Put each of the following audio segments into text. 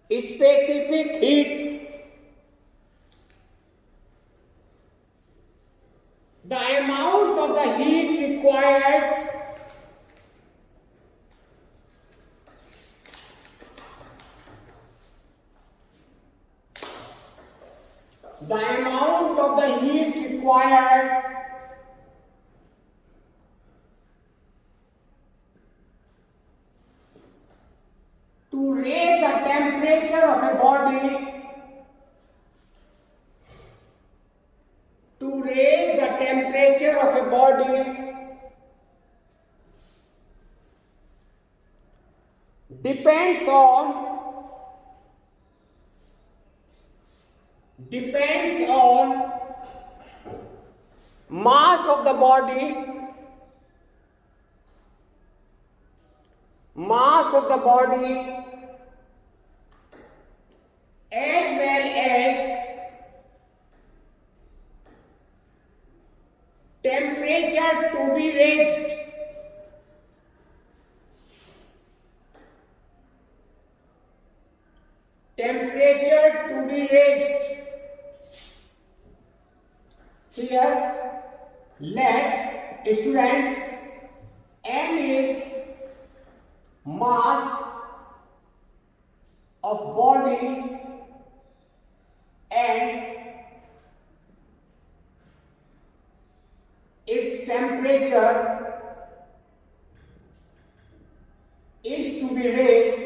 specific heat, the amount of the heat required to raise the temperature of a body, depends on mass of the body, as well as temperature to be raised. Here, let students, M is mass of body and its temperature is to be raised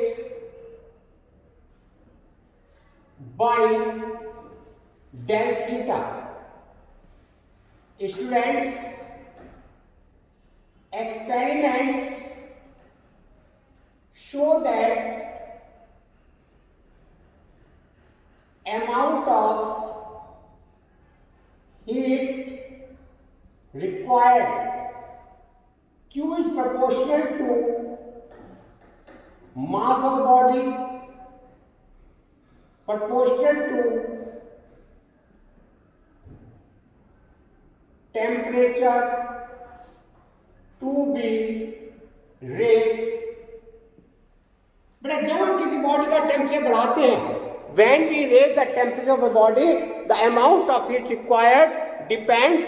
by del theta. Students, experiments show that amount of heat required, Q is proportional to mass of body, proportional to temperature to be raised. बेटा जब हम किसी body का temperature बढ़ाते हैं, when we raise the temperature of a body, the amount of heat required depends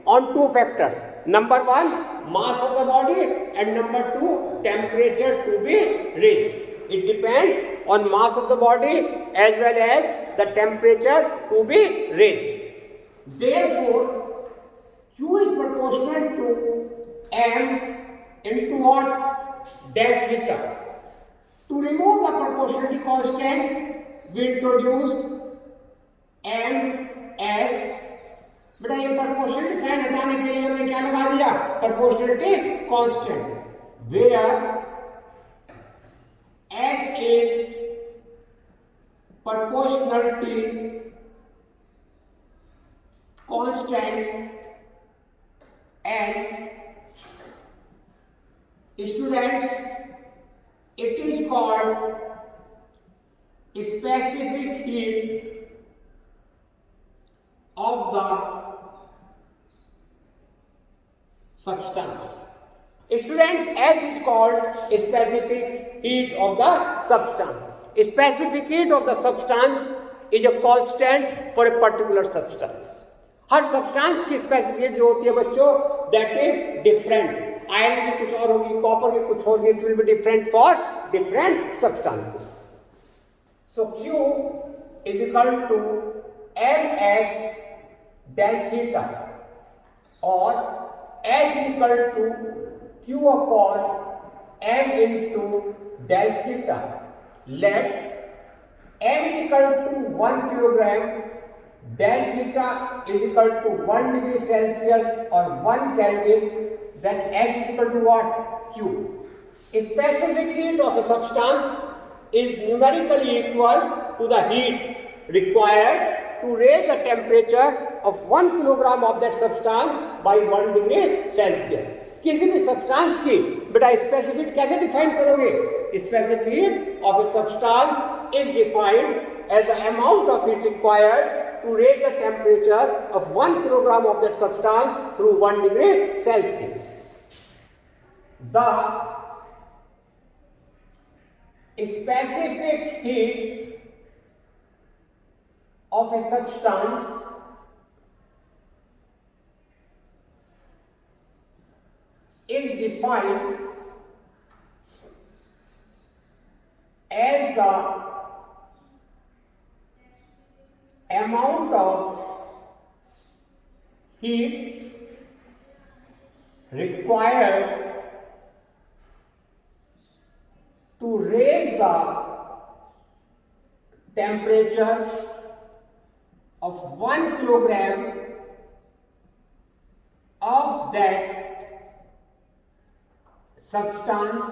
on two factors. Number one, mass of the body, and number two, temperature to be raised. It depends on mass of the body as well as the temperature to be raised. Therefore, Q is proportional to M into what? Del theta. To remove the proportionality constant, we introduced MS. बेटा ये proportionality sign हटाने के लिए हमने क्या लगा दिया? Proportionality constant. Where S is proportionality constant and students, it is called specific heat of the substance. Students, S is called specific heat of the substance. Specific heat of the substance is a constant for a particular substance. Her substance की specific जो होती है बच्चों, that is different. Iron की कुछ और होगी, copper की कुछ होगी, it will be different for different substances. So Q is equal to MS del theta और S is equal to Q upon M into del theta. Let M is equal to 1 kilogram, del theta is equal to 1 degree Celsius or 1 Kelvin, then S is equal to what? Q. Specific heat of a substance is numerically equal to the heat required to raise the temperature of 1 kilogram of that substance by 1 degree Celsius. किसी भी substance की बेटा specific कैसे define करोगे? Specific heat of a substance is defined as the amount of heat required to raise the temperature of 1 kilogram of that substance through 1 degree Celsius. The specific heat of a substance is defined as the amount of heat required to raise the temperature of 1 kilogram of that substance,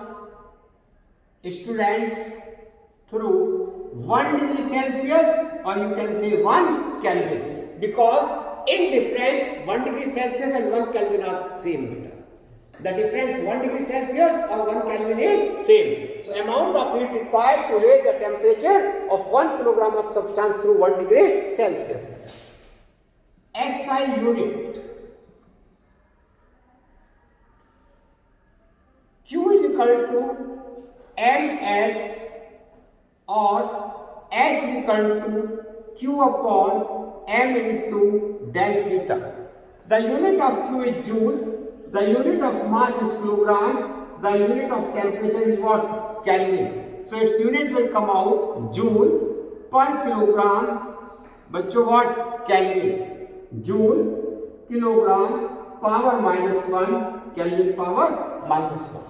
students, through 1 degree Celsius, or you can say 1 Kelvin, because in difference 1 degree Celsius and 1 Kelvin are same. The difference 1 degree Celsius or 1 Kelvin is same. So amount of heat required to raise the temperature of 1 kilogram of substance through 1 degree Celsius. SI unit. Q is equal to ms, or S is equal to Q upon m into del theta. The unit of Q is joule, the unit of mass is kilogram, the unit of temperature is what? Kelvin. So its unit will come out joule per kilogram, bachcho what? Kelvin. Joule, kilogram, power minus 1, Kelvin power minus 1.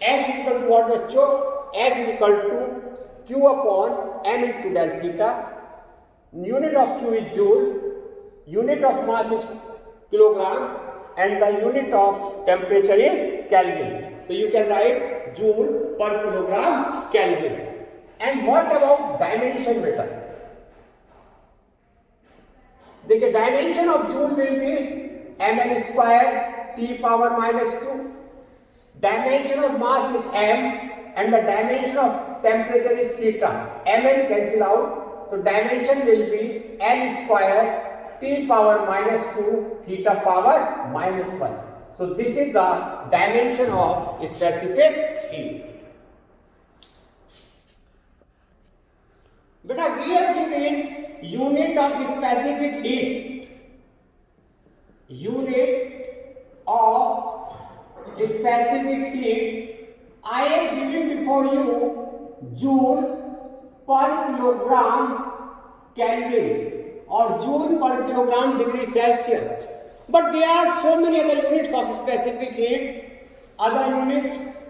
S is equal to what, bachcho? S is equal to Q upon m into del theta. Unit of Q is joule, unit of mass is kilogram, and the unit of temperature is Kelvin. So you can write joule per kilogram Kelvin. And what about dimension beta? The dimension of joule will be ml square T power minus 2. Dimension of mass is m, and the dimension of temperature is theta. Ml cancel out, so dimension will be L square T power minus 2 theta power minus 1. So this is the dimension of specific heat. But we have given unit of specific heat. Unit of specific heat, I have given before you joule per kilogram Kelvin or joule per kilogram degree Celsius. But there are so many other units of specific heat, other units.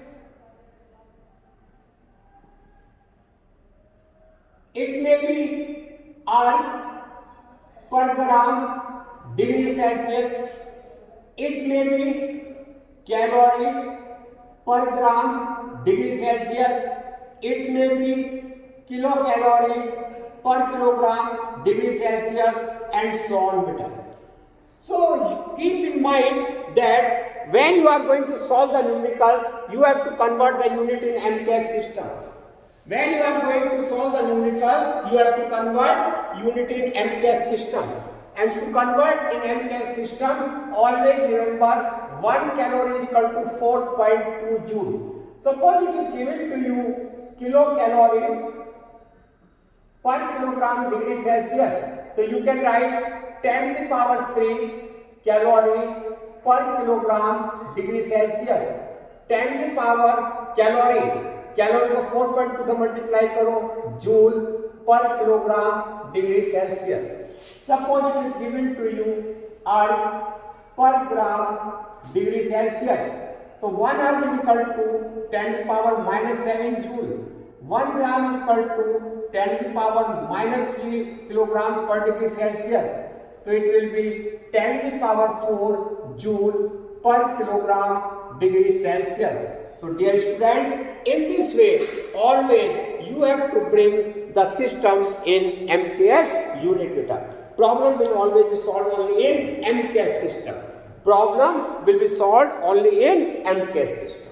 It may be R per gram degree Celsius. It may be calorie per gram degree Celsius. It may be kilocalorie per kilogram degree Celsius, and so on. So keep in mind that when you are going to solve the numericals, you have to convert the unit in MCAS system. When you are going to solve the numericals, you have to convert unit in MCAS system. And to convert in MCAS system, always remember 1 calorie is equal to 4.2 joule. Suppose it is given to you kilocalorie per kilogram degree Celsius. So you can write 10 to the power 3 calorie per kilogram degree Celsius. 10 to the power calorie को 4.2 से multiply करो, joule पर kilogram degree Celsius. Suppose it is given to you अर्ग per gram degree Celsius. So 1 अर्ग is equal to 10 to the power minus 7 joule. 1 gram is equal to 10 to the power minus 3 kilogram per degree Celsius. So it will be 10 to the power 4 joule per kilogram degree Celsius. So dear students, in this way, always you have to bring the system in MCAS unit data. Problem will always be solved only in MCAS system. Problem will be solved only in MCAS system.